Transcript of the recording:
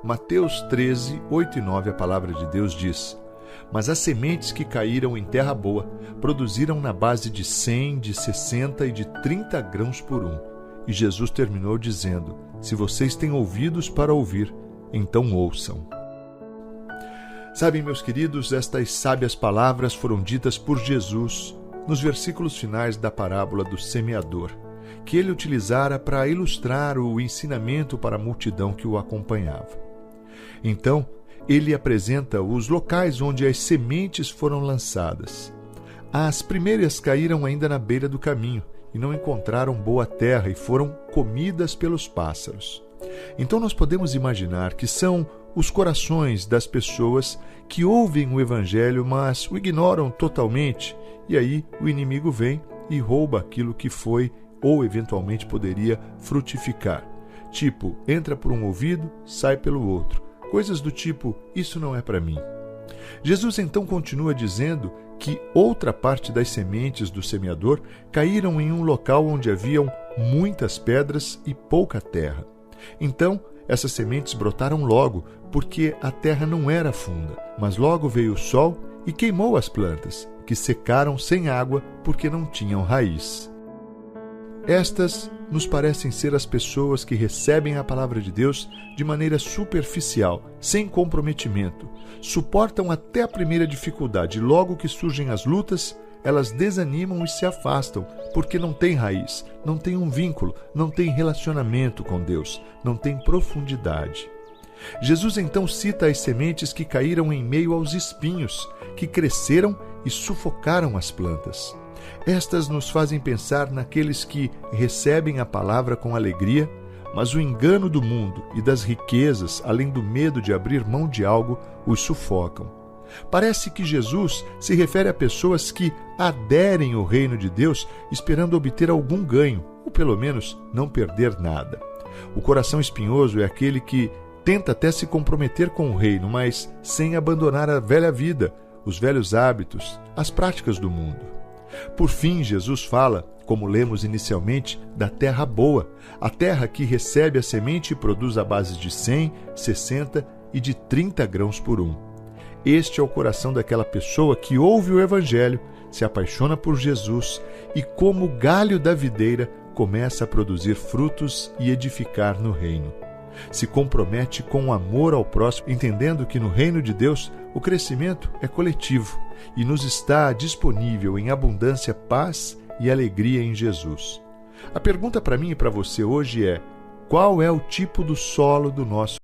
Mateus 13, 8 e 9, a palavra de Deus diz: Mas as sementes que caíram em terra boa produziram na base de 100, de 60 e de 30 grãos por um. E Jesus terminou dizendo: Se vocês têm ouvidos para ouvir, então ouçam. Sabem, meus queridos, estas sábias palavras foram ditas por Jesus nos versículos finais da parábola do semeador, que ele utilizara para ilustrar o ensinamento para a multidão que o acompanhava. Então, ele apresenta os locais onde as sementes foram lançadas. As primeiras caíram ainda na beira do caminho e não encontraram boa terra e foram comidas pelos pássaros. Então nós podemos imaginar que são os corações das pessoas que ouvem o Evangelho, mas o ignoram totalmente, e aí o inimigo vem e rouba aquilo que foi ou eventualmente poderia frutificar. Tipo, entra por um ouvido, sai pelo outro. Coisas do tipo, isso não é para mim. Jesus então continua dizendo que outra parte das sementes do semeador caíram em um local onde haviam muitas pedras e pouca terra. Então, essas sementes brotaram logo, porque a terra não era funda, mas logo veio o sol e queimou as plantas, que secaram sem água porque não tinham raiz. Estas nos parecem ser as pessoas que recebem a palavra de Deus de maneira superficial, sem comprometimento. Suportam até a primeira dificuldade e logo que surgem as lutas, elas desanimam e se afastam, porque não têm raiz, não têm um vínculo, não têm relacionamento com Deus, não têm profundidade. Jesus então cita as sementes que caíram em meio aos espinhos, que cresceram e sufocaram as plantas. Estas nos fazem pensar naqueles que recebem a palavra com alegria, mas o engano do mundo e das riquezas, além do medo de abrir mão de algo, os sufocam. Parece que Jesus se refere a pessoas que aderem ao reino de Deus esperando obter algum ganho, ou pelo menos não perder nada. O coração espinhoso é aquele que tenta até se comprometer com o reino, mas sem abandonar a velha vida, os velhos hábitos, as práticas do mundo. Por fim, Jesus fala, como lemos inicialmente, da terra boa, a terra que recebe a semente e produz a base de 100, 60 e de 30 grãos por um. Este é o coração daquela pessoa que ouve o Evangelho, se apaixona por Jesus e, como galho da videira, começa a produzir frutos e edificar no reino. Se compromete com amor ao próximo, entendendo que no reino de Deus o crescimento é coletivo e nos está disponível em abundância, paz e alegria em Jesus. A pergunta para mim e para você hoje é: qual é o tipo do solo do nosso